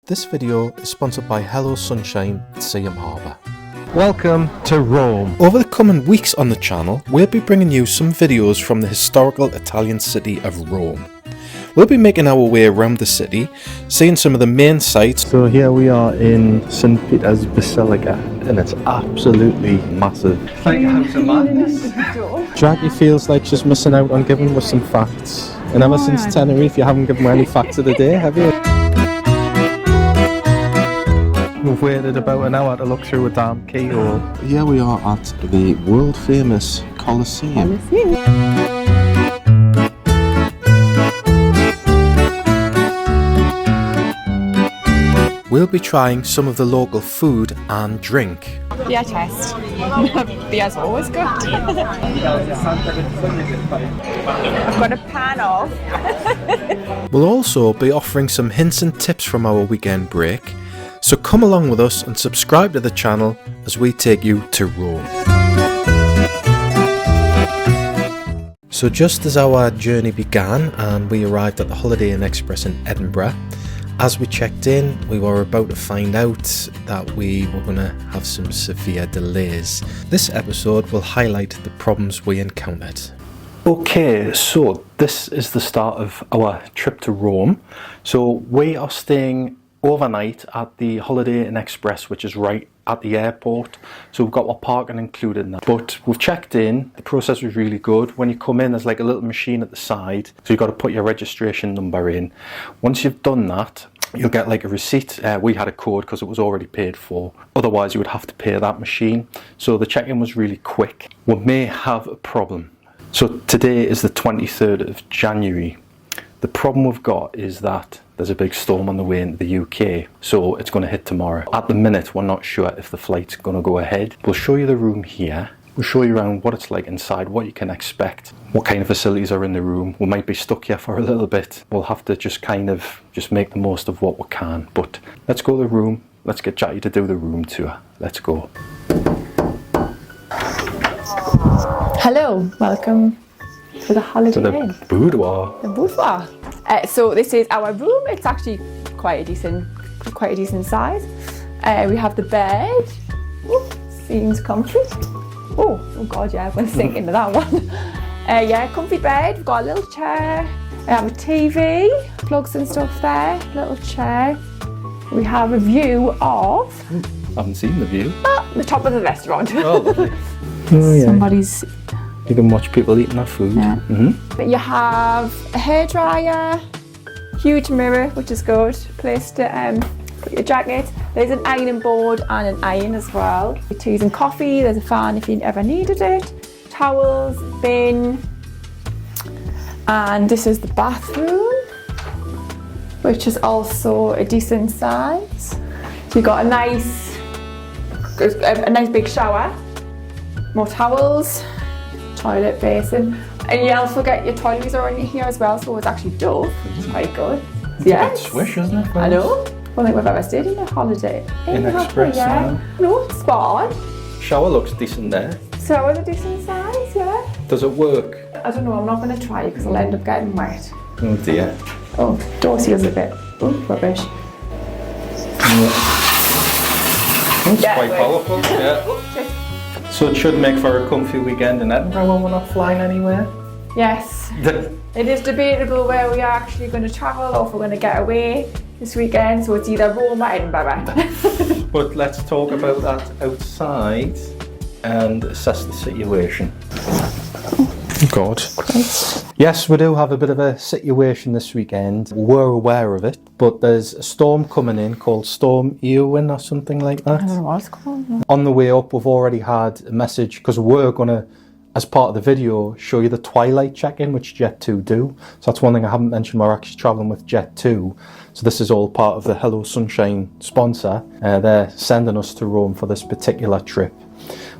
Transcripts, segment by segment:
This video is sponsored by Hello Sunshine at Seaham Harbour. Welcome to Rome. Over the coming weeks on the channel, we'll be bringing you some videos from the historical Italian city of Rome. We'll be making our way around the city, seeing some of the main sites. So here we are in St. Peter's Basilica, and it's absolutely massive. It's like a house of madness. Jackie feels like she's missing out on giving us some facts. And ever since Tenerife, you haven't given me any facts of the day, have you? We've waited about an hour to look through a damn keyhole. Here we are at the world famous Colosseum. We'll be trying some of the local food and drink. Beer test. Beer's always good. I've got a pan off. We'll also be offering some hints and tips from our weekend break. So come along with us and subscribe to the channel as we take you to Rome. So just as our journey began and we arrived at the Holiday Inn Express in Edinburgh, as we checked in, we were about to find out that we were going to have some severe delays. This episode will highlight the problems we encountered. Okay, so this is the start of our trip to Rome. So we are staying overnight at the Holiday Inn Express, which is right at the airport. So we've got our parking included in that. But we've checked in, the process was really good. When you come in, there's like a little machine at the side. So you've got to put your registration number in. Once you've done that, you'll get like a receipt. We had a code because it was already paid for. Otherwise, you would have to pay that machine. So the check-in was really quick. We may have a problem. So today is the 23rd of January. The problem we've got is that there's a big storm on the way into the UK, so it's going to hit tomorrow. At the minute, we're not sure if the flight's going to go ahead. We'll show you the room here. We'll show you around what it's like inside, what you can expect, what kind of facilities are in the room. We might be stuck here for a little bit. We'll have to just make the most of what we can. But let's go to the room. Let's get Jackie to do the room tour. Let's go. Hello, welcome to the Holiday Inn. The boudoir. The boudoir. So this is our room. It's actually quite a decent size. We have the bed. Ooh, seems comfy. Oh God, yeah, I'm going to sink into that one. Yeah, comfy bed. We've got a little chair. We have a TV, plugs and stuff there. Little chair. We have a view of. I haven't seen the view. The top of the restaurant. Oh, lovely. Somebody's. You can watch people eating their food. Yeah. Mm-hmm. But you have a hairdryer, huge mirror, which is good. Place to put your jacket. There's an ironing board and an iron as well. Teas and coffee. There's a fan if you ever needed it. Towels, bin. And this is the bathroom, which is also a decent size. So you've got a nice big shower, more towels. Toilet basin, and you also get your toiletries are in here as well, so it's actually Dove, which is quite good. Yeah, it's a bit swish, isn't it? I know. I don't think we've ever stayed in a Holiday Inn Express. Yeah. No, it's spot on. Shower looks decent there. Shower's a decent size, yeah. Does it work? I don't know. I'm not going to try it because I'll end up getting wet. Oh dear. Oh, door seal's a bit rubbish. It's quite powerful. Yeah. So it should make for a comfy weekend in Edinburgh when we're not flying anywhere? Yes. It is debatable where we are actually going to travel or if we're going to get away this weekend, so it's either Rome or Edinburgh. But let's talk about that outside and assess the situation. God. Yes, we do have a bit of a situation this weekend. We're aware of it, but there's a storm coming in called Storm Eowyn or something like that. I don't know what it's called. On the way up, we've already had a message because we're going to, as part of the video, show you the twilight check-in, which Jet2 do. So that's one thing I haven't mentioned. We're actually travelling with Jet2. So this is all part of the Hello Sunshine sponsor. They're sending us to Rome for this particular trip.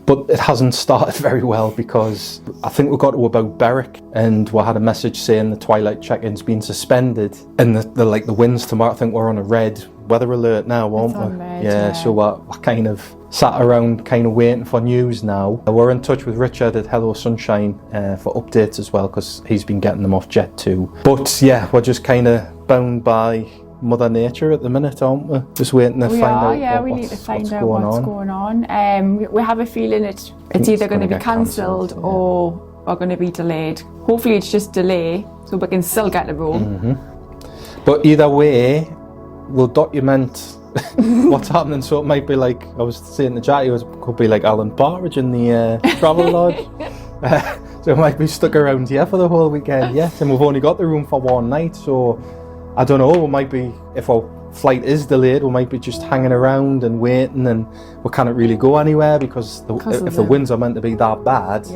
But it hasn't started very well because I think we got to about Berwick and we had a message saying the twilight check-in's been suspended and the winds tomorrow. I think we're on a red weather alert now, aren't we? Red, yeah, so we're kind of sat around kind of waiting for news now. We're in touch with Richard at Hello Sunshine for updates as well because he's been getting them off Jet2. But yeah, we're just kind of bound by Mother Nature at the minute, aren't we? Just waiting to find out we need to find out what's going on. We have a feeling it's either going to be cancelled or going to be delayed. Hopefully it's just delay so we can still get the room. But either way, we'll document what's happening. So it might be like, I was saying to Jackie, it could be like Alan Partridge in the travel lodge. So it might be stuck around here for the whole weekend, yes. And we've only got the room for one night, so I don't know, we might be, if our flight is delayed, we might be just hanging around and waiting, and we can't really go anywhere because if the winds are meant to be that bad,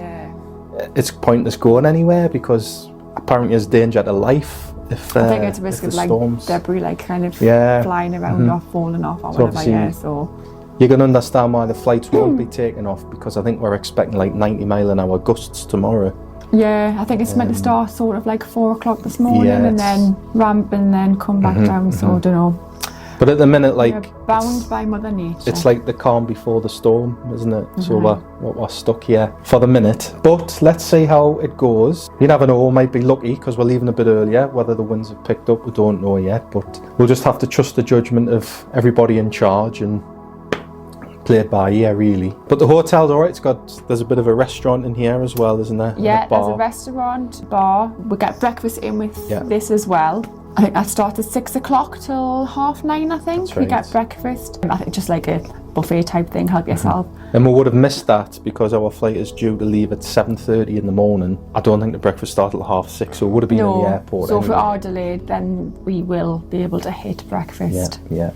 it's pointless going anywhere because apparently there's danger to life. I think it's a risk of like storms. Debris like kind of flying around or falling off or whatever, so you can understand why the flights won't be taken off, because I think we're expecting like 90-mile-an-hour gusts tomorrow. Yeah, I think it's meant to start sort of like 4 o'clock this morning and then ramp and then come back down, so I don't know. But at the minute, like, we're bound by Mother Nature. It's like the calm before the storm, isn't it? So we're stuck here for the minute. But let's see how it goes. You never know, we might be lucky because we're leaving a bit earlier. Whether the winds have picked up, we don't know yet. But we'll just have to trust the judgment of everybody in charge and play it by ear, really. But the hotel's alright. There's a bit of a restaurant in here as well, isn't there? Yeah, there's a restaurant, bar. We get breakfast in with this as well. I think that starts at 6 o'clock till 9:30, I think. We get breakfast. I think just like a buffet type thing, help yourself. And we would have missed that because our flight is due to leave at 7:30 in the morning. I don't think the breakfast started at 6:30, so we would have been in the airport. So if we are delayed, then we will be able to hit breakfast. Yeah.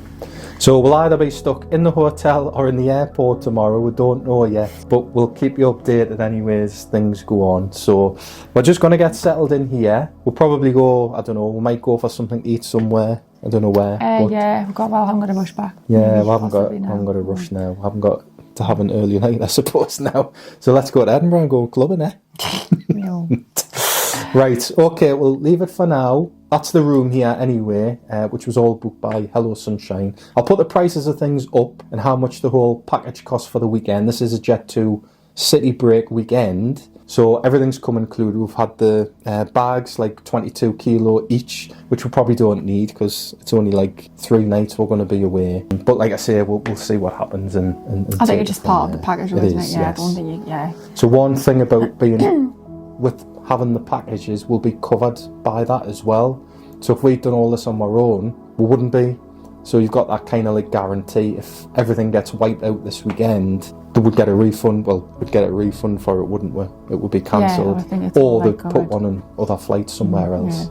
So we'll either be stuck in the hotel or in the airport tomorrow. We don't know yet, but we'll keep you updated anyway as things go on. So we're just going to get settled in here. We'll probably go, I don't know, we might go for something to eat somewhere. I don't know where. I'm going to rush back. Yeah, we haven't got to rush now. We haven't got to have an early night, I suppose, now. So let's go to Edinburgh and go clubbing, eh? No. Right, okay, we'll leave it for now. That's the room here anyway, which was all booked by Hello Sunshine. I'll put the prices of things up and how much the whole package costs for the weekend. This is a Jet2 city break weekend, so everything's come included. We've had the bags, like 22 kilo each, which we probably don't need because it's only like 3 nights we're going to be away. But like I say, we'll see what happens. And I think it's just part of the package, isn't it? Yeah, yes. I don't think So one thing about being with having the packages, will be covered by that as well. So if we'd done all this on our own, we wouldn't be. So you've got that kind of like guarantee. If everything gets wiped out this weekend, they would get a refund. Well, we'd get a refund for it, wouldn't we? It would be cancelled, or they'd put one on other flights somewhere else.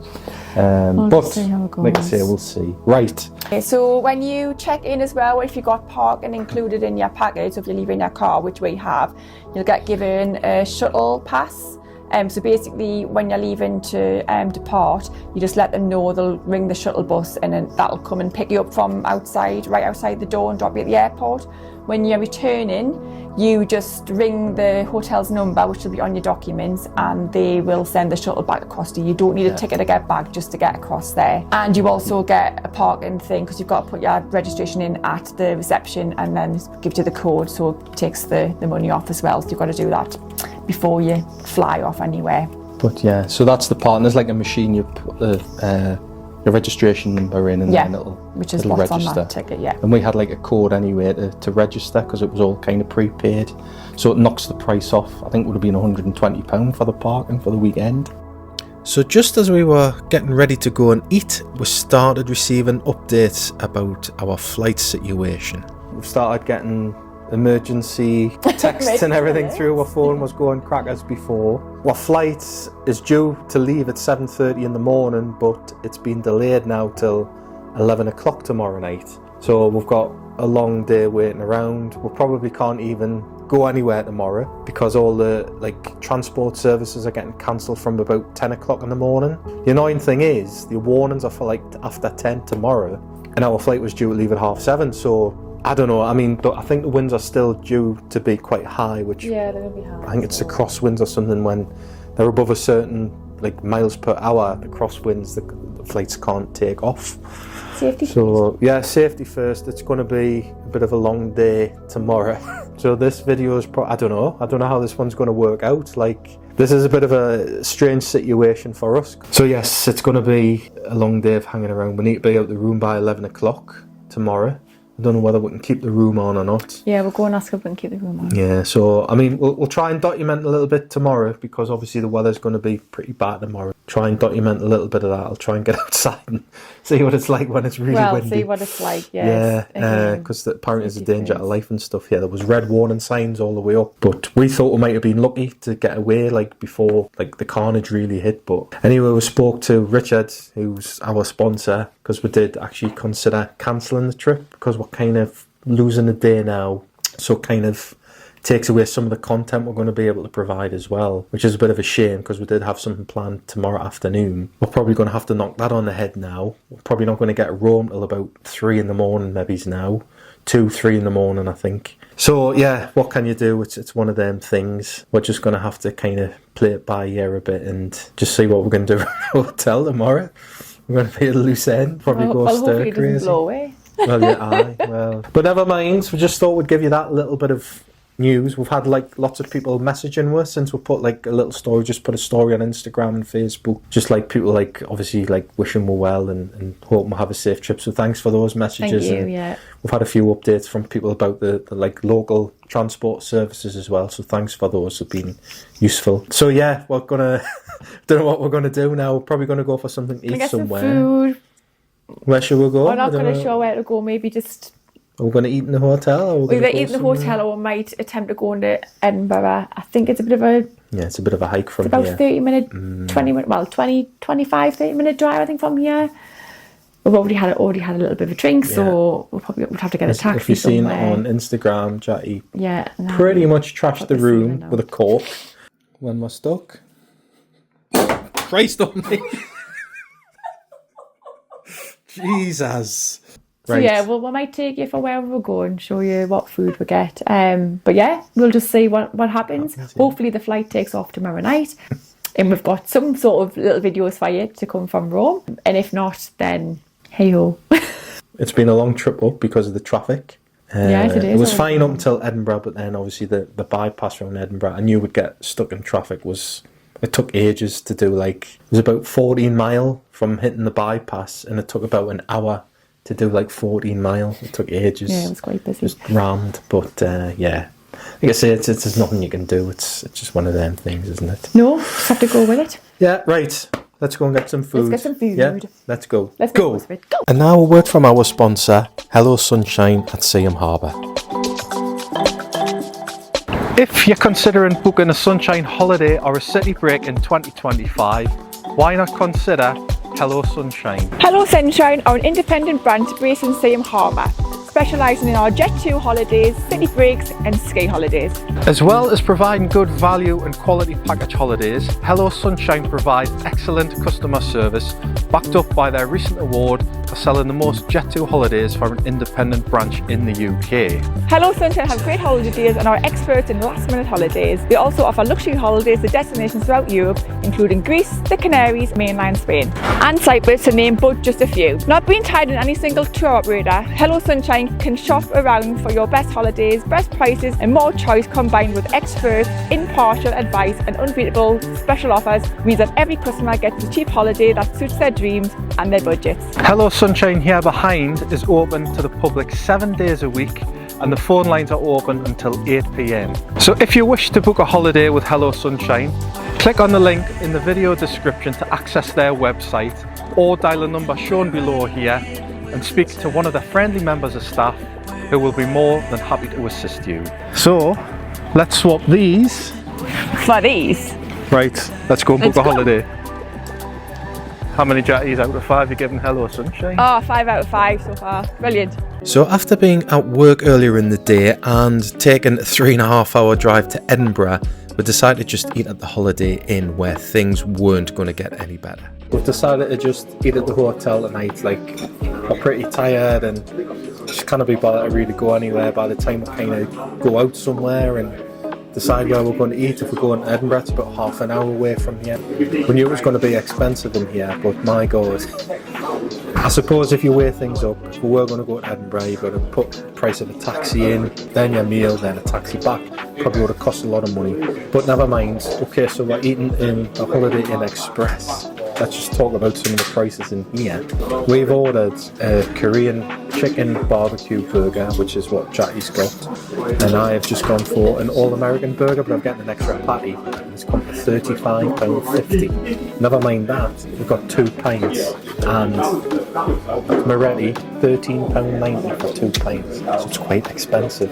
But see how it goes. Like I say, we'll see. Right. Okay, so when you check in as well, if you've got parking included in your package, so if you're leaving your car, which we have, you'll get given a shuttle pass. So basically, when you're leaving to depart, you just let them know. They'll ring the shuttle bus, and then that'll come and pick you up from outside, right outside the door, and drop you at the airport. When you're returning, you just ring the hotel's number, which will be on your documents, and they will send the shuttle back across to you. You don't need a ticket to get back, just to get across there. And you also get a parking thing, because you've got to put your registration in at the reception, and then it gives you the code, so it takes the money off as well. So you've got to do that before you fly off anywhere. But yeah, so that's the part. And there's like a machine, you put the registration number in, and then it'll what's register. On that ticket, And we had like a code anyway to register, because it was all kind of prepaid, so it knocks the price off. I think it would have been £120 for the parking for the weekend. So just as we were getting ready to go and eat, we started receiving updates about our flight situation. We've started getting emergency texts and everything through. Our phone was going crackers before. Our flight is due to leave at 7:30 in the morning, but it's been delayed now till 11 o'clock tomorrow night. So we've got a long day waiting around. We probably can't even go anywhere tomorrow because all the transport services are getting cancelled from about 10 o'clock in the morning. The annoying thing is the warnings are for after 10 tomorrow, and our flight was due to leave at 7:30, so I don't know. I mean, I think the winds are still due to be quite high, which they're going to be high. I think it's the crosswinds or something. When they're above a certain miles per hour, the crosswinds, the flights can't take off. safety. So yeah, safety first. It's going to be a bit of a long day tomorrow. So this video is I don't know how this one's going to work out. Like, this is a bit of a strange situation for us. So yes, it's going to be a long day of hanging around. We need to be out the room by 11 o'clock tomorrow. I don't know whether we can keep the room on or not. Yeah, we'll go and ask if we can keep the room on. Yeah, so I mean, we'll try and document a little bit tomorrow, because obviously the weather's going to be pretty bad tomorrow. Try and document a little bit of that. I'll try and get outside and see what it's like when it's really windy. See what it's like, yes. Yeah, because apparently there's a danger to life and stuff here. There was red warning signs all the way up, but we thought we might have been lucky to get away like before like the carnage really hit. But anyway, we spoke to Richard, who's our sponsor, because we did actually consider cancelling the trip, because we're kind of losing a day now, so kind of takes away some of the content we're going to be able to provide as well, which is a bit of a shame, because we did have something planned tomorrow afternoon. We're probably going to have to knock that on the head now. We're probably not going to get Rome till about 3 in the morning, maybe now 2-3 in the morning, I think. So yeah, what can you do? It's one of them things. We're just going to have to kind of play it by ear a bit and just see what we're going to do at the hotel tomorrow. We're going to be at a loose end, probably go stir crazy. It doesn't blow away. Well, yeah, well, but never mind. We just thought we'd give you that little bit of news. We've had like lots of people messaging us since we put like a little story, just put a story on Instagram and Facebook, just like people like obviously like wishing we well and hoping we'll have a safe trip. So thanks for those messages. Thank you. Yeah, we've had a few updates from people about the like local transport services as well, so thanks for those. Have been useful. So yeah, we're gonna don't know what we're gonna do now. We're probably gonna go for something to eat somewhere. Some food. Where should we go? We're not going to show where to go. Maybe just. Are we going to eat in the hotel? Or we're either eat in the hotel, or we might attempt to go into Edinburgh. I think it's a bit of a. Yeah, it's a bit of a hike from here. It's about 30-minute, 20-minute, well, 25, 30-minute drive, I think, from here. We've already had a little bit of a drink, so we'll probably would have to get a taxi. If you've seen somewhere. on Instagram, Jackie pretty much trashed the room with a cork when we're stuck. Christ on me. Jesus. So yeah, well, we might take you for wherever we go and show you what food we get. But yeah, we'll just see what happens. Hopefully the flight takes off tomorrow night. And we've got some sort of little videos for you to come from Rome. And if not, then hey-ho. It's been a long trip up because of the traffic. Yes, it is. It was fine up until Edinburgh, but then obviously the bypass around Edinburgh, I knew we'd get stuck in traffic. It took ages to do, like, it was about 14 mile from hitting the bypass, and it took about an hour to do like 14 mile. It took ages. Yeah, it was quite busy. Just rammed, but yeah. Like I say, there's nothing you can do. It's just one of them things, isn't it? No, just have to go with it. Yeah, right. Let's go and get some food. Let's get some food. Yeah, let's go. Let's go. And now a word from our sponsor, Hello Sunshine at Seaham Harbour. If you're considering booking a sunshine holiday or a city break in 2025, why not consider Hello Sunshine? Hello Sunshine are an independent branch based in Seaham Harbour, specialising in our Jet 2 holidays, city breaks and ski holidays. As well as providing good value and quality package holidays, Hello Sunshine provides excellent customer service, backed up by their recent award for selling the most Jet 2 holidays for an independent branch in the UK. Hello Sunshine have great holiday deals and are experts in last minute holidays. They also offer luxury holidays to destinations throughout Europe, including Greece, the Canaries, mainland Spain, and Cyprus, to name but just a few. Not being tied in any single tour operator, Hello Sunshine can shop around for your best holidays, best prices and more choice, combined with expert, impartial advice and unbeatable special offers means that every customer gets a cheap holiday that suits their dreams and their budgets. Hello Sunshine here behind is open to the public 7 days a week, and the phone lines are open until 8 p.m. So if you wish to book a holiday with Hello Sunshine, click on the link in the video description to access their website, or dial the number shown below here and speak to one of the friendly members of staff who will be more than happy to assist you. So let's swap these for these. Right, let's go and book a holiday. How many Jatties out of 5 are you giving Hello Sunshine? Oh, 5 out of 5 so far. Brilliant. So after being at work earlier in the day and taking a 3.5 hour drive to Edinburgh, we decided to just eat at the Holiday Inn where things weren't going to get any better. We've decided to just eat at the hotel tonight. Like, we're pretty tired and just can't be bothered to really go anywhere by the time we kind of go out somewhere and decide where we're going to eat. If we're going to Edinburgh, it's about half an hour away from here. We knew it was going to be expensive in here, but my God, I suppose if you weigh things up, if we were going to go to Edinburgh, you've got to put the price of a taxi in, then your meal, then a taxi back. Probably would have cost a lot of money. But never mind. Okay, so we're eating in the Holiday Inn Express. Let's just talk about some of the prices in here. We've ordered a Korean chicken barbecue burger, which is what Jackie's got. And I have just gone for an all-American burger, but I'm getting an extra patty. And it's come for £35.50. Never mind that, we've got 2 pints. And Moretti, £13.90 for 2 pints. So it's quite expensive.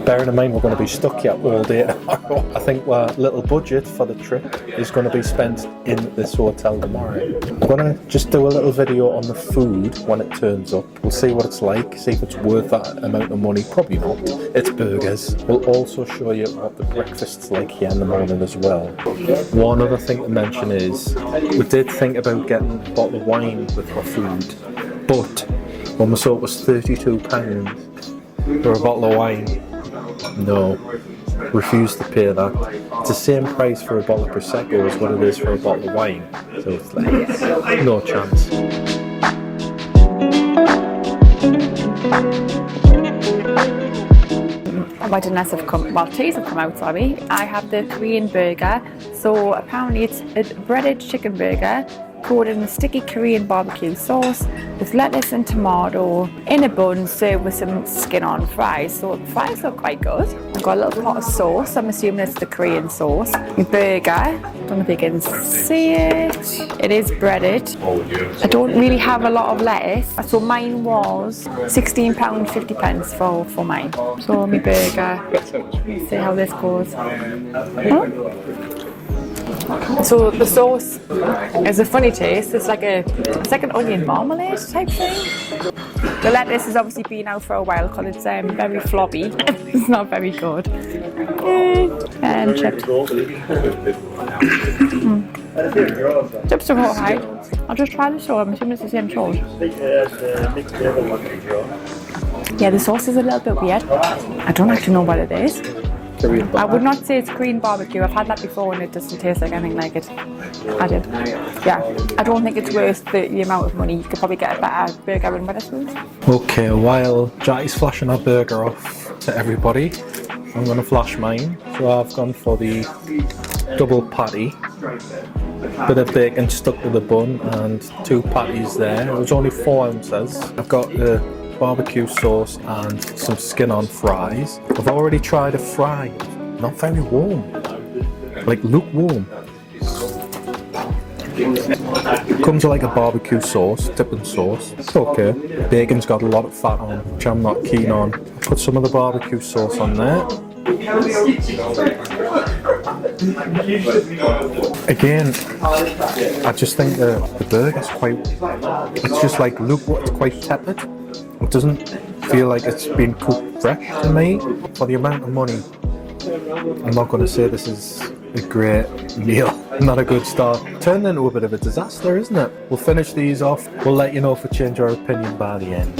Bearing in mind we're going to be stuck here all day tomorrow. I think our little budget for the trip is going to be spent in this hotel tomorrow. I'm going to just do a little video on the food when it turns up. We'll see what it's like, see if it's worth that amount of money. Probably not. It's burgers. We'll also show you what the breakfast's like here in the morning as well. One other thing to mention is we did think about getting a bottle of wine with our food, but when we saw it was £32 for a bottle of wine, no, refuse to pay that. It's the same price for a bottle of Prosecco as what it is for a bottle of wine, so it's like, no chance. My dinners have come, well, teas have come out, sorry. I have the Korean burger. So apparently it's a breaded chicken burger coated in a sticky Korean barbecue sauce with lettuce and tomato in a bun served with some skin-on fries. So the fries look quite good. I've got a little pot of sauce. I'm assuming it's the Korean sauce. The burger, don't know if you can see it. It is breaded. I don't really have a lot of lettuce. So mine was £16.50 for mine. So my burger, let's see how this goes. So the sauce is a funny taste. It's like an onion marmalade type thing. The lettuce has obviously been out for a while because it's very floppy. It's not very good. And chips. Chips are alright. I'll just try the sauce. I'm assuming it's the same sauce. Yeah, the sauce is a little bit weird. I don't actually know what it is. I would not say it's Korean barbecue. I've had that before and it doesn't taste like anything like it. I don't think it's worth the amount of money. You could probably get a better burger in Wetherspoons. Okay, while Jackie's flashing our burger off to everybody, I'm going to flash mine. So I've gone for the double patty, bit of bacon stuck to the bun and 2 patties there. It was only 4 ounces. I've got the barbecue sauce and some skin-on fries. I've already tried a fry, not very warm, like lukewarm. It comes with like a barbecue sauce, dipping sauce. It's okay. Bacon's got a lot of fat on, which I'm not keen on. Put some of the barbecue sauce on there. Again, I just think the burger's quite, it's just like lukewarm, it's quite tepid. It doesn't feel like it's been cooked fresh to me. For the amount of money, I'm not going to say this is a great meal, not a good start. Turned into a bit of a disaster, isn't it? We'll finish these off. We'll let you know if we change our opinion by the end.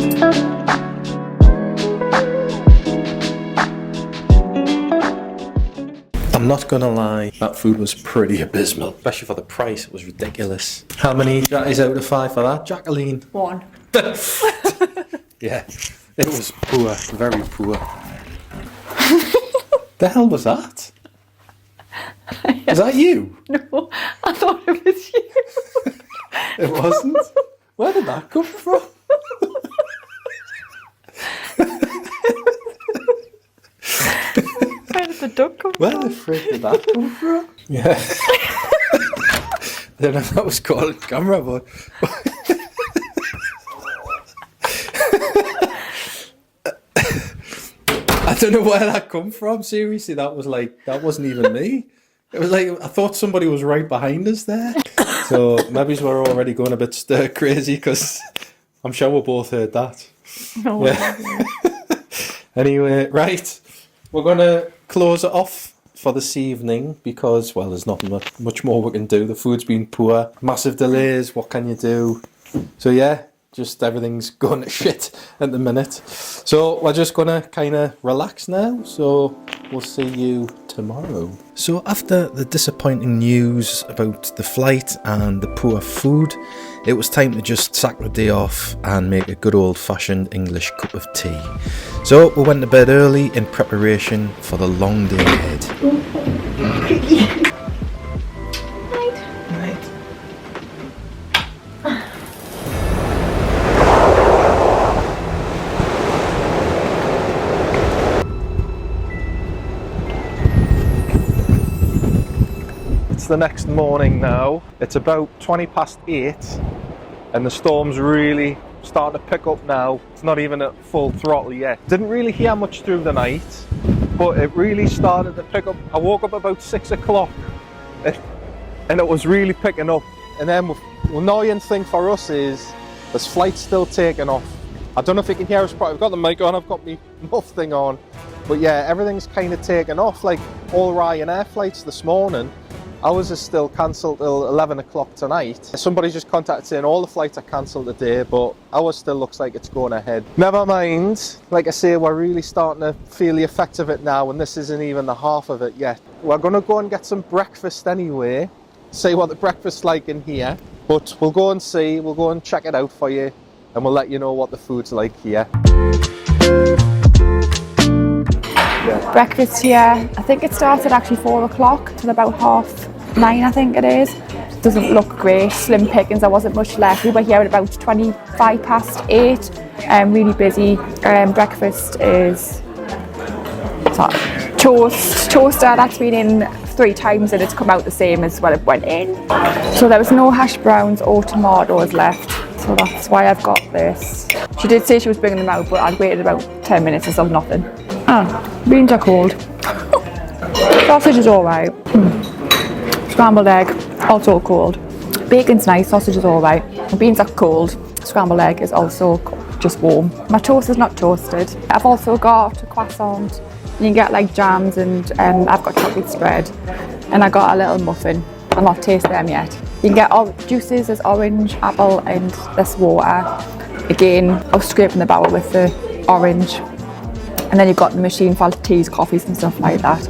I'm not gonna lie, that food was pretty abysmal. Especially for the price, it was ridiculous. How many Jackies out of 5 for that, Jacqueline? 1. Yeah, it was poor, very poor. The hell was that? Was that you? No, I thought it was you. It wasn't? Where did that come from? Where did the duck come Where from? the frick did that come from? Yeah. I don't know if that was caught on camera, but... I don't know where that come from, seriously, that wasn't even me. It was like, I thought somebody was right behind us there. So maybe we're already going a bit stir crazy because I'm sure we both heard that. No, yeah. Anyway, right, we're going to close it off for this evening because, well, there's nothing much more we can do. The food's been poor, massive delays, what can you do? So yeah, Just everything's going to shit at the minute. So we're just gonna kind of relax now. So we'll see you tomorrow. So after the disappointing news about the flight and the poor food, it was time to just sack the day off and make a good old-fashioned English cup of tea. So we went to bed early in preparation for the long day ahead. The next morning now. It's about 20 past 8 and the storm's really starting to pick up now. It's not even at full throttle yet. Didn't really hear much through the night, but it really started to pick up. I woke up about 6 o'clock and it was really picking up. And then the annoying thing for us is this flight's still taking off. I don't know if you can hear us properly. I've got the mic on, I've got my muff thing on, but yeah, everything's kind of taken off. Like all Ryanair flights this morning, ours is still cancelled till 11 o'clock tonight. Somebody just contacted saying all the flights are cancelled today, but ours still looks like it's going ahead. Never mind, like I say, we're really starting to feel the effect of it now, and this isn't even the half of it yet. We're going to go and get some breakfast anyway, see what the breakfast's like in here, but we'll go and see, we'll go and check it out for you, and we'll let you know what the food's like here. Breakfast here, I think it starts at actually 4 o'clock till about 9:30, I think it is. Doesn't look great, slim pickings, there wasn't much left. We were here at about 25 past 8, really busy. Breakfast is toaster, that's been in 3 times and it's come out the same as when it went in. So there was no hash browns or tomatoes left, so that's why I've got this. She did say she was bringing them out, but I'd waited about 10 minutes and still nothing. Beans are cold. Sausage is alright. Scrambled egg, also cold. Bacon's nice, sausage is alright. Beans are cold. Scrambled egg is also just warm. My toast is not toasted. I've also got a croissant. You can get like jams and I've got chocolate spread. And I got a little muffin. I've not tasted them yet. You can get all juices, there's orange, apple and this water. Again, I was scraping the barrel with the orange. And then you've got the machine for teas, coffees and stuff like that.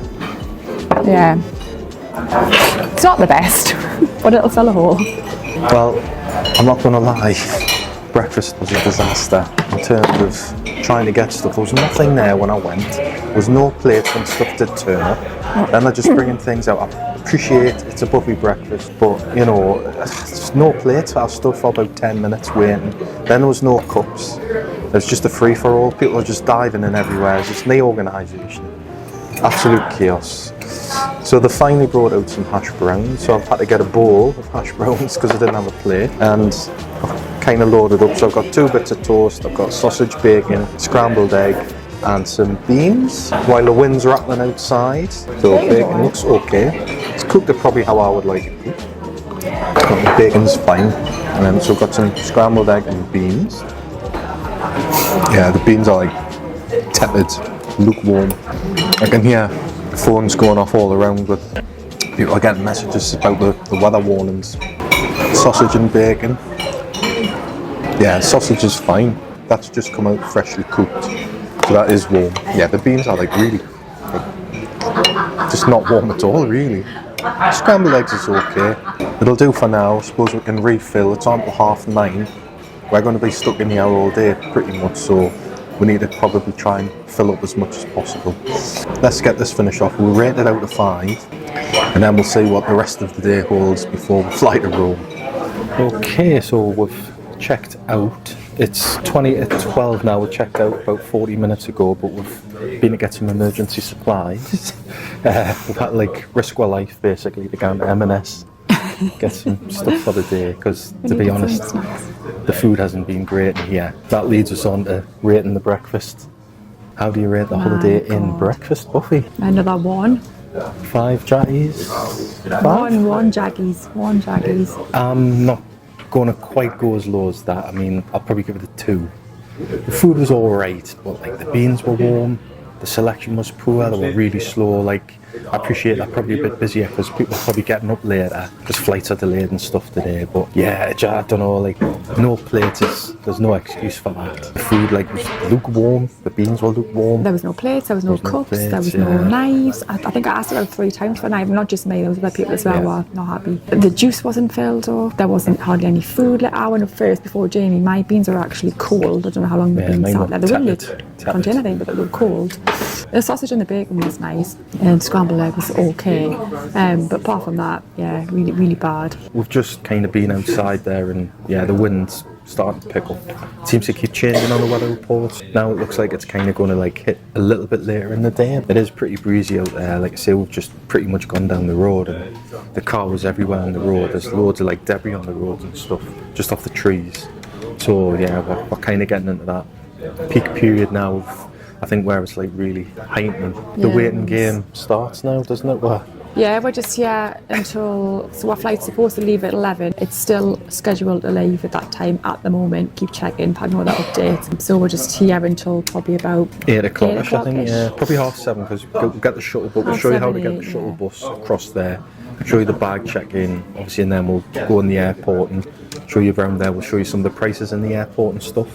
Yeah. It's not the best, but it'll fill a hole. Well, I'm not going to lie, breakfast was a disaster in terms of trying to get stuff. There was nothing there when I went. There was no plates when stuff did turn up. Then they're just bringing things out. I appreciate it's a buffet breakfast, but you know, there's no plates. I stood for about 10 minutes waiting. Then there was no cups. It was just a free-for-all. People are just diving in everywhere. It's just no organisation. Absolute chaos. So they finally brought out some hash browns. So I've had to get a bowl of hash browns because I didn't have a plate. And I've kind of loaded up. So I've got 2 bits of toast. I've got sausage, bacon, scrambled egg, and some beans. While the wind's rattling outside. So bacon looks okay. It's cooked probably how I would like it cooked. The bacon's fine. And then so I've got some scrambled egg and beans. Yeah, the beans are like tepid, lukewarm. I can hear the phones going off all around with people are getting messages about the weather warnings. Sausage and bacon. Yeah, sausage is fine. That's just come out freshly cooked. So that is warm. Yeah, the beans are like really, just not warm at all really. Scrambled eggs is okay. It'll do for now. I suppose we can refill. It's on till 9:30. We're going to be stuck in here all day pretty much, so we need to probably try and fill up as much as possible. Let's get this finished off. We'll rate it out of 5 and then we'll see what the rest of the day holds before we fly to Rome. Okay, so we've checked out. It's 20 to 12 now. We checked out about 40 minutes ago, but we've been to get some emergency supplies. We've had to like risk our life basically to go to M&S. Get some stuff for the day because, to be honest, the food hasn't been great in here. That leads us on to rating the breakfast. How do you rate the Holiday Inn breakfast buffet? Another 1. 5 jaggies? 1 jaggies. I'm not going to quite go as low as that. I mean, I'll probably give it a 2. The food was alright, but like the beans were warm, the selection was poor, they were really slow. Like I appreciate that probably a bit busier because people are probably getting up later because flights are delayed and stuff today. But yeah, I don't know, like no plates, there's no excuse for that. The food like was lukewarm, the beans were lukewarm. There was no plates, there was no cups, there was no knives. I think I asked about 3 times for a knife, not just me, there was other people as well who were not happy. The juice wasn't filled up, there wasn't hardly any food. Like, I went up first before Jamie, my beans are actually cold. I don't know how long the beans sat there. They wouldn't contain anything, but they were cold. The sausage and the bacon was nice, and scrambled egg was okay. But apart from that, yeah, really, really bad. We've just kind of been outside there, and yeah, the wind's starting to pick up. It seems to keep changing on the weather reports. Now it looks like it's kind of going to like hit a little bit later in the day. It is pretty breezy out there. Like I say, we've just pretty much gone down the road, and the car was everywhere on the road. There's loads of like debris on the roads and stuff, just off the trees. So yeah, we're kind of getting into that peak period now of, I think, where it's like really heightening. The waiting game starts now, doesn't it? Yeah, we're just here until, so our flight's supposed to leave at 11. It's still scheduled to leave at that time at the moment. Keep checking, had no other updates. So we're just here until probably about 8 o'clock, I think, yeah. Probably 7:30 because we'll get the shuttle, but we'll show you how to get the shuttle bus across there. Show you the bag check-in, obviously, and then we'll go in the airport and show you around there. We'll show you some of the prices in the airport and stuff.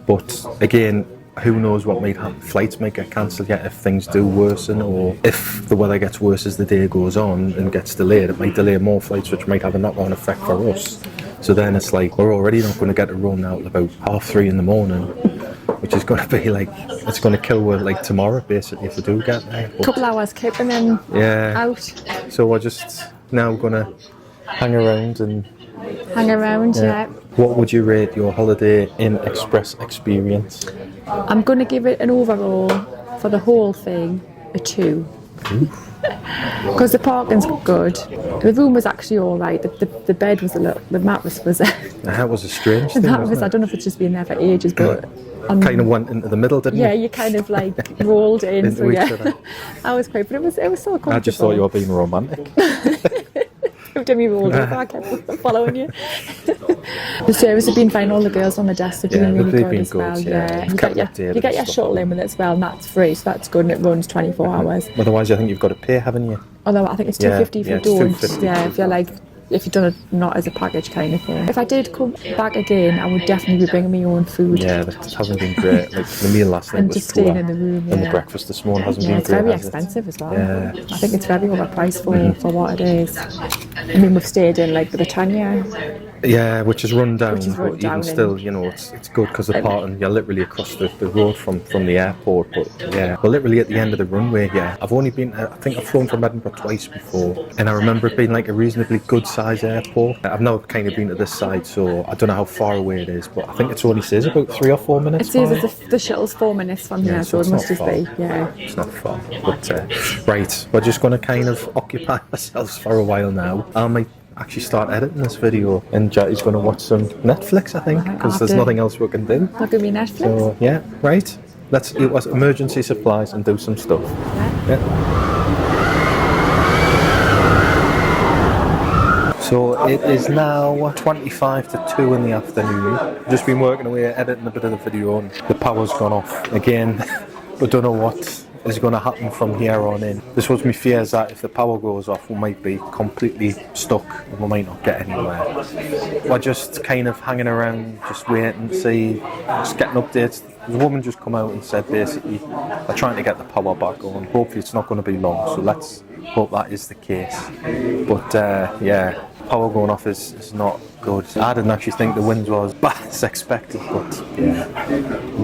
But again, who knows what might happen. Flights might get cancelled yet if things do worsen, or if the weather gets worse as the day goes on and gets delayed, it might delay more flights, which might have a knock-on effect for us. So then it's like, we're already not going to get a run out at about 3:30 in the morning, which is going to be like, it's going to kill us like tomorrow basically if we do get there. A couple hours kip and then out. So we're just now going to hang around. Yeah. What would you rate your Holiday Inn Express experience? I'm going to give it an overall, for the whole thing, a 2. Because the parking's good. The room was actually alright. The bed was the mattress was... That was a strange thing, I don't know if it's just been there for ages, but... kind of went into the middle, didn't you? Yeah, you kind of like rolled in. So yeah, that was great, but it was so comfortable. I just thought you were being romantic. Demi rolled over, I kept following you. The service have been fine, all the girls on the desk have been really good as well. Yeah. You get your shuttle in with it as well, and that's free, so that's good, and it runs 24 hours. Otherwise, I think you've got to pay, haven't you? Although I think it's $2.50 if you don't. $2.50. If you've done it not as a package kind of thing. If I did come back again, I would definitely be bringing my own food. Yeah, that hasn't been great. Like the meal last night and was just staying in the room. And the breakfast this morning hasn't been it's great. Very expensive as well. Yeah. I think it's very overpriced for what it is. I mean, we've stayed in like Britannia. Yeah, which is run down, but even still, you know, it's good because the parking, you're literally across the road from the airport. But yeah, we're literally at the end of the runway here. I've only been, I think I've flown from Edinburgh twice before, and I remember it being like a reasonably good size airport. I've now kind of been to this side, so I don't know how far away it is, but I think it only says about 3 or 4 minutes. It says the shuttle's 4 minutes from here, so it must just be, It's not far, but right, we're just going to kind of occupy ourselves for a while now. I might actually start editing this video, and Jatty's going to watch some Netflix, I think, because there's nothing else we can do. Not going to be Netflix? So, yeah, right. Let's eat emergency supplies and do some stuff. Yeah. So it is now 25 to 2 in the afternoon. Just been working away, editing a bit of the video, and the power's gone off again. We don't know what is going to happen from here on in. This was my fears that if the power goes off, we might be completely stuck and we might not get anywhere. We're just kind of hanging around, just waiting to see, just getting updates. The woman just come out and said basically they're trying to get the power back on. Hopefully it's not going to be long, so let's hope that is the case. But yeah, power going off is not good. I didn't actually think the wind was bad as expected, but yeah,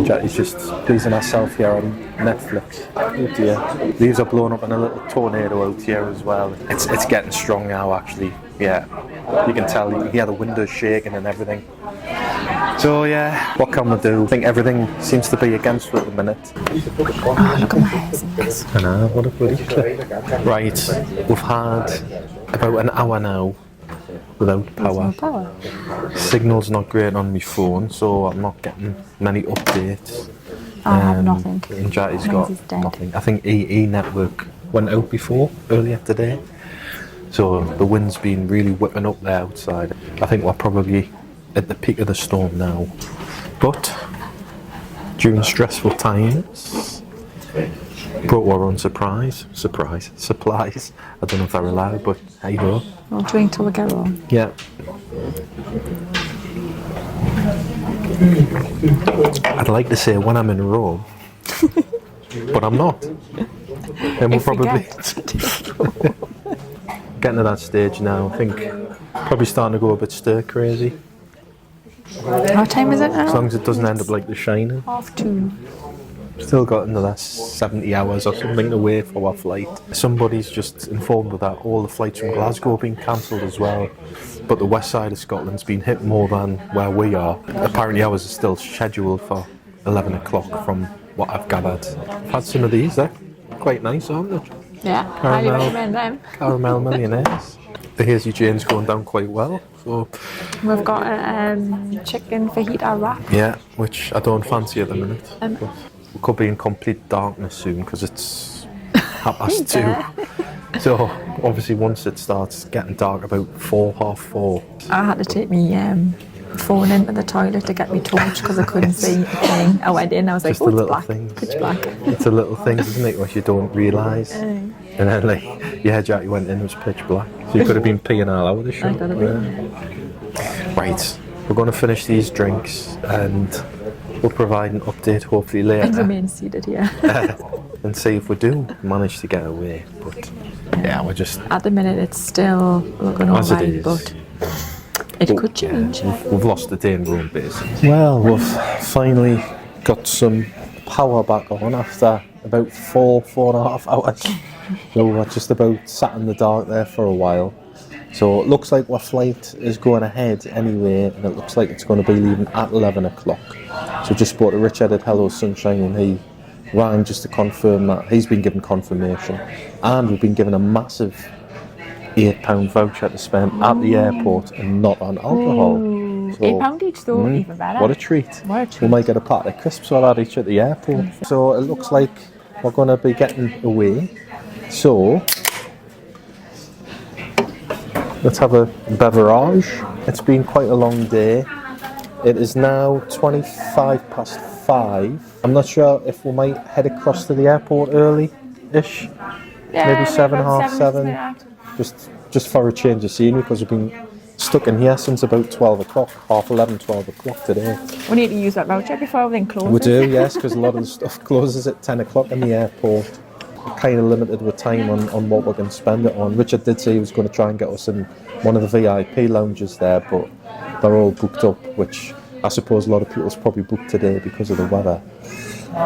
Jacky's just pleasing herself here on Netflix. Oh dear, leaves are blowing up in a little tornado out here as well. It's getting strong now actually. Yeah, you can tell, you hear the windows shaking and everything. So yeah, what can we do? I think everything seems to be against us at the minute. Oh, look at my hair. I know, what a bloody clip. Right, we've had about an hour now without power. Signal's not great on my phone, so I'm not getting many updates. I have nothing. And Jatty's got nothing. I think EE network went out earlier today. So the wind's been really whipping up there outside. I think we're probably at the peak of the storm now. But during stressful times, Brought our own supplies. Supplies. I don't know if they're allowed, but hey ho. We'll drink till we get home. Yeah. I'd like to say when I'm in Rome, but I'm not. And we'll probably getting to that stage now. I think probably starting to go a bit stir crazy. What time is it now? As long as it doesn't end up like The Shining. 2:30. Still got another 70 hours or something to wait for our flight. Somebody's just informed us that all the flights from Glasgow have been cancelled as well. But the west side of Scotland's been hit more than where we are. Apparently ours is still scheduled for 11 o'clock from what I've gathered. I've had some of these, they're quite nice, aren't they? Yeah, highly recommend them. Caramel millionaires. The Hazy Jane's going down quite well. So We've got a chicken fajita wrap. yeah, which I don't fancy at the minute. We could be in complete darkness soon because it's 2:30. So obviously once it starts getting dark about 4, half 4. I had to take me phone into the toilet to get me torch because I couldn't see a thing. I went in, I was like, Just oh, the it's little black. things. Pitch black. It's the little things, isn't it, which you don't realise. And then like your head jack you went in, it was pitch black. So you could have been peeing all over the shop. I could have been. Right, we're going to finish these drinks and we'll provide an update hopefully later. And remain seated here. And see if we do manage to get away. But yeah, we're just At the minute, it's still looking as it alright, is. but it could change. We've lost the day in Rome basically. Well, we've finally got some power back on after about 4.5 hours. So we're just about sat in the dark there for a while. So it looks like our flight is going ahead anyway, and it looks like it's going to be leaving at 11 o'clock. So just spoke to Richard at Hello Sunshine, and he rang just to confirm that he's been given confirmation. And we've been given a massive £8 voucher to spend at the airport and not on alcohol. So, £8 each though, even better. what a treat. What a treat. We might get a packet of crisps or that each at the airport. So it looks like we're going to be getting away. So let's have a beverage. It's been quite a long day. It is now 5:25. I'm not sure if we might head across to the airport early-ish. Maybe 7, half 7. Just for a change of scenery because we've been stuck in here since about 12 o'clock, half 11, 12 o'clock today. We need to use that voucher before everything closes. We do, yes, because a lot of the stuff closes at 10 o'clock in the airport. We're kind of limited with time on what we're going to spend it on. Richard did say he was going to try and get us in one of the VIP lounges there, but they're all booked up, which I suppose a lot of people's probably booked today because of the weather.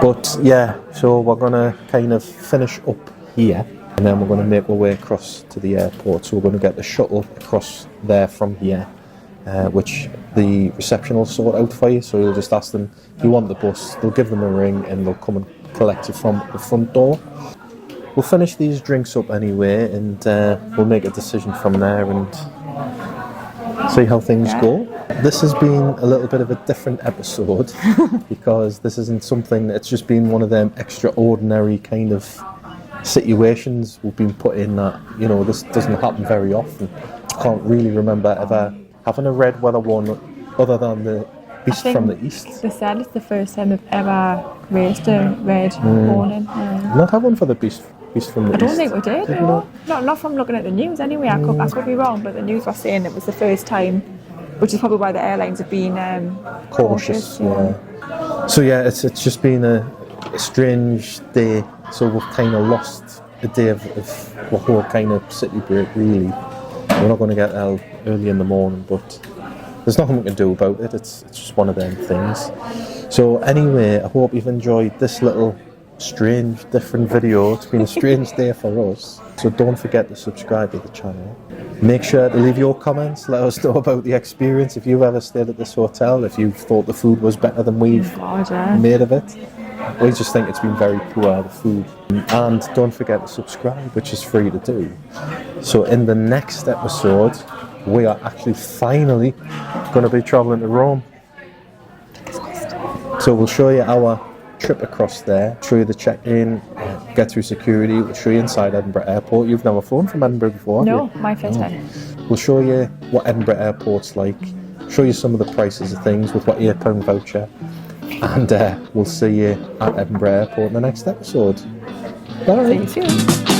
But yeah, so we're going to kind of finish up here. And then we're going to make our way across to the airport. So we're going to get the shuttle across there from here, which the reception will sort out for you. So you'll just ask them if you want the bus. They'll give them a ring and they'll come and collect you from the front door. We'll finish these drinks up anyway, and we'll make a decision from there and see how things go. This has been a little bit of a different episode because this isn't something. It's just been one of them extraordinary kind of situations we've been put in that, you know, this doesn't happen very often. I can't really remember ever having a red weather one other than the Beast from the East. They said it's the first time they've ever raised a red warning. Not have one for the Beast from the East. I don't think we did. No. Not from looking at the news anyway. I could be wrong, but the news was saying it was the first time, which is probably why the airlines have been cautious. Yeah. So yeah, it's just been a strange day. So we've kind of lost a day of the whole kind of city break, really. We're not going to get out early in the morning, but there's nothing we can do about it. It's just one of them things. So anyway, I hope you've enjoyed this little strange, different video. It's been a strange day for us. So don't forget to subscribe to the channel. Make sure to leave your comments. Let us know about the experience. If you've ever stayed at this hotel, if you thought the food was better than we've made of it. We just think it's been very poor, the food. And don't forget to subscribe, which is free to do. So in the next episode, we are actually finally going to be travelling to Rome. So we'll show you our trip across there, show you the check-in, get through security, we'll show you inside Edinburgh Airport. You've never flown from Edinburgh before, have No, you? my first time. We'll show you what Edinburgh Airport's like, show you some of the prices of things with what £8 voucher. And we'll see you at Edinburgh Airport in the next episode. Bye. See you soon.